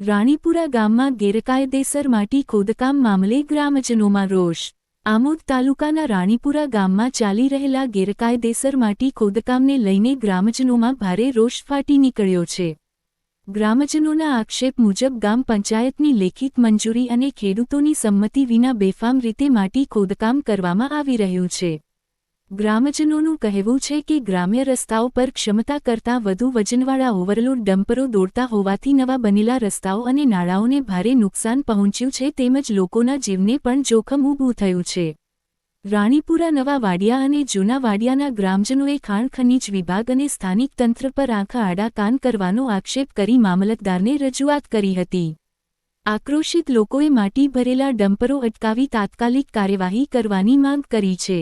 રાણીપુરા ગામમાં ગેરકાયદેસર માટી ખોદકામ મામલે ગ્રામજનોમાં રોષ। આમોદ તાલુકાના રાણીપુરા ગામમાં ચાલી રહેલા ગેરકાયદેસર માટી ખોદકામને લઈને ગ્રામજનોમાં ભારે રોષ ફાટી નીકળ્યો છે। ગ્રામજનોના આક્ષેપ મુજબ ગામ પંચાયતની લેખિત મંજૂરી અને ખેડૂતોની સંમતિ વિના બેફામ રીતે માટી ખોદકામ કરવામાં આવી રહ્યું છે। ગ્રામજનોનું કહેવું છે કે ગ્રામ્ય રસ્તાઓ પર ક્ષમતા કરતાં વધુ વજનવાળા ઓવરલોડ ડમ્પરો દોડતા હોવાથી નવા બનેલા રસ્તાઓ અને નાળાઓને ભારે નુકસાન પહોંચ્યું છે તેમજ લોકોના જીવને પણ જોખમ ઊભું થયું છે। રાણીપુરા નવા વાડિયા અને જૂના વાડિયાના ગ્રામજનોએ ખાણ ખનીજ વિભાગ અને સ્થાનિક તંત્ર પર આંખા આડા કાન કરવાનો આક્ષેપ કરી મામલતદારને રજૂઆત કરી હતી। આક્રોશિત લોકોએ માટી ભરેલા ડમ્પરો અટકાવી તાત્કાલિક કાર્યવાહી કરવાની માંગ કરી છે।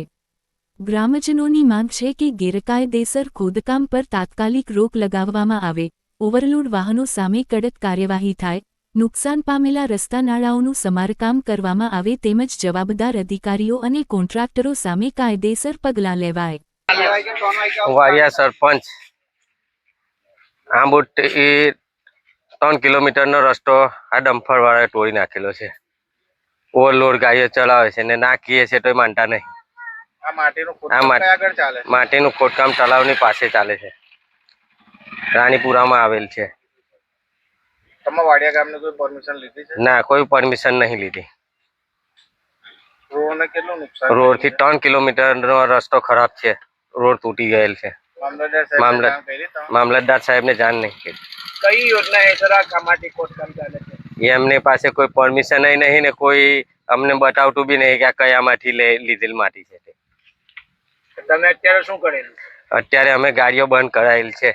ગ્રામજનોની માંગ છે કે ગેરકાયદેસર ખોદકામ પર તાત્કાલિક રોક લગાવવામાં આવે, ઓવરલોડ વાહનો સામે કડક કાર્યવાહી થાય, નુકસાન પામેલા રસ્તા નાળાઓનું સમારકામ કરવામાં આવે તેમજ જવાબદાર અધિકારીઓ અને કોન્ટ્રાક્ટરો સામે કાયદેસર પગલાં લેવાય। વાડિયા સરપંચ આંબોટ 3 કિલોમીટરનો રસ્તો આ ડમ્પર વાળા તોડી નાખેલો છે। ઓવરલોડ ગાડીઓ ચલાવે છે ને ના કીએ છે તો માનતા નહીં। માટીનું ખોદકામ તળાવની પાસે ચાલે છે, રાણીપુરામાં આવેલ છે। ના, કોઈ પરમિશન નહીં લીધી। રોડ થી 3 કિલોમીટરનો રસ્તો ખરાબ છે, રોડ તૂટી ગયેલ છે। મામલતદાર સાહેબને જાણ નહીં કરી। કઈ યોજના હેઠળ આ માટી ખોદકામ ચાલે છે? એમની પાસે કોઈ પરમિશન નહીં ને કોઈ અમને બતાવતું બી નહીં કે આ કયામાંથી લીધેલ માટી છે। તમે અત્યારે શું કરેલું? અત્યારે અમે ગાડીઓ બંધ કરાયેલ છે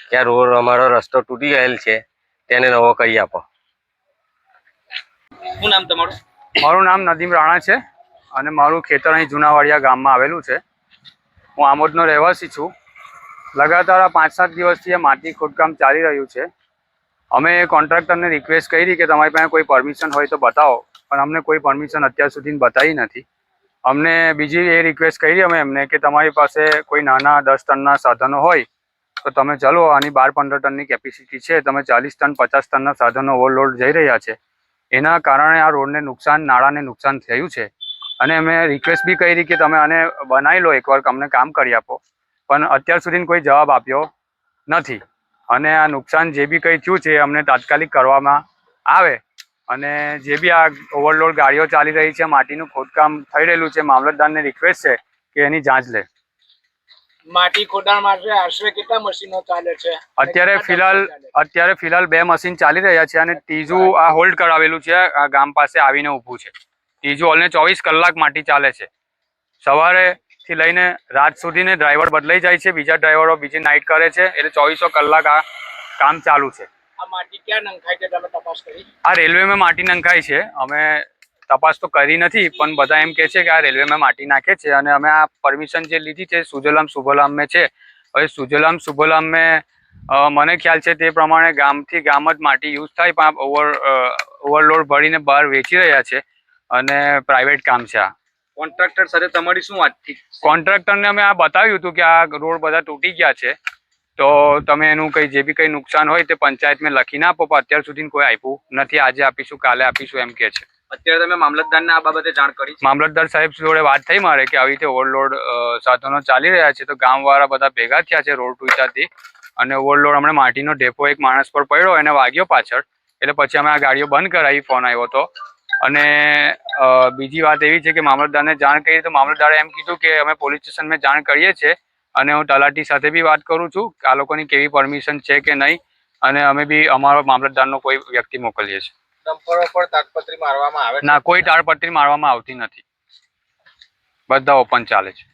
કે આ રોડ અમારો રસ્તો તૂટી ગયેલ છે, તેને નવો કરી આપો। શું નામ તમારું? મારું નામ નદીમ રાણા છે અને મારું ખેતર અહીં જૂનાવાડિયા ગામમાં આવેલું છે। હું આમોદનો રહેવાસી છું। લગાતાર 5-7 દિવસથી આ માટી ખોદકામ ચાલી રહ્યું છે। અમે કોન્ટ્રાક્ટરને રિક્વેસ્ટ કરી કે તમારી પાસે કોઈ પરમિશન હોય તો બતાવો, પણ અમને કોઈ પરમિશન અત્યાર સુધી બતાવી નથી। અમને બીજી એ રિક્વેસ્ટ કરી અમે એમને કે તમારી પાસે કોઈ નાના 10 ટનના સાધનો હોય તો તમે ચલો, આની 12-15 ટનની કેપેસિટી છે, તમે 40 ટન 50 ટનના સાધનો ઓવરલોડ જઈ રહ્યા છે, એના કારણે આ રોડને નુકસાન, નાળાને નુકસાન થયું છે। અને અમે રિક્વેસ્ટ બી કરી કે તમે આને બનાવી લો, એકવાર અમને કામ કરી આપો, પણ અત્યાર સુધી કોઈ જવાબ આપ્યો નથી। અને આ નુકસાન જે બી કંઈ થયું છે એ અમને તાત્કાલિક કરવામાં આવે અને જે બી આ ઓવરલોડ ગાડીઓ ચાલી રહી છે, માટીનું ખોદકામ થઈ રહેલું છે, મામલતદારને રિક્વેસ્ટ છે કે એની જાંચ લે। માટી ખોદાણ માટે આશરે કેટલા મશીનો ચાલે છે? અત્યારે ફિલહાલ 2 મશીન ચાલી રહ્યા છે અને ત્રીજું આ હોલ્ડ કરાવેલું છે, આ ગામ પાસે આવીને ઊભું છે। ત્રીજું ઓલને 24 કલાક માટી ચાલે છે, સવારેથી લઈને રાત સુધીને ડ્રાઈવર બદલાઈ જાય છે, બીજા ડ્રાઈવરો બીજી નાઇટ કરે છે, એટલે 24 કલાક આ કામ ચાલુ છે। આ માટી ક્યાં નંખાય છે, તમે તપાસ કરી? આ રેલવેમાં માટી નંખાય છે। અમે તપાસ તો કરી નથી, પણ બધા એમ કહે છે કે આ રેલવેમાં માટી નાખે છે અને અમે આ પરમિશન જે લીધી છે સુજલામ સુફલામ મેં છે। હવે સુજલામ સુફલામ મેં મને ખ્યાલ છે તે પ્રમાણે ગામથી ગામ જ માટી યુઝ થાય, પણ ઓવરલોડ ભરીને બહાર વેચી રહ્યા છે અને પ્રાઇવેટ કામ છે। આ કોન્ટ્રાક્ટર સાથે તમારી શું વાત થઈ? કોન્ટ્રાક્ટરને અમે આ બતાવ્યું હતું કે આ રોડ બધા તૂટી ગયા છે, તો તમે એનું કંઈ જે બી કંઈ નુકસાન હોય તે પંચાયતમાં લખીને આપો, પણ અત્યાર સુધી કોઈ આપ્યું નથી। આજે આપીશું, કાલે આપીશું એમ કહે છે। અત્યારે તમે મામલતદારને આ બાબતે જાણ કરી? મામલતદાર સાહેબ જોડે વાત થઈ મારે કે આવી રીતે ઓવરલોડ સાધનો ચાલી રહ્યા છે, તો ગામવાળા બધા ભેગા થયા છે રોડ તૂટ્યાથી અને ઓવરલોડ હમણાં માટીનો ઢેફો એક માણસ પર પડ્યો, એને વાગ્યો પાછળ, એટલે પછી અમે આ ગાડીઓ બંધ કરાવી, ફોન આવ્યો હતો। અને બીજી વાત એવી છે કે મામલતદારને જાણ કરી તો મામલતદારે એમ કીધું કે અમે પોલીસ સ્ટેશનમાં જાણ કરીએ છીએ અને હું તલાટી સાથે બી વાત કરું છું કે આ લોકોની કેવી પરમિશન છે કે નહીં, અને અમે બી અમારો મામલતદારનો કોઈ વ્યક્તિ મોકલીએ છીએ। ડમ્પરો પર તાડપત્રી મારવામાં આવે? ના, કોઈ તાડપત્રી મારવામાં આવતી નથી, બધા ઓપન ચાલે છે।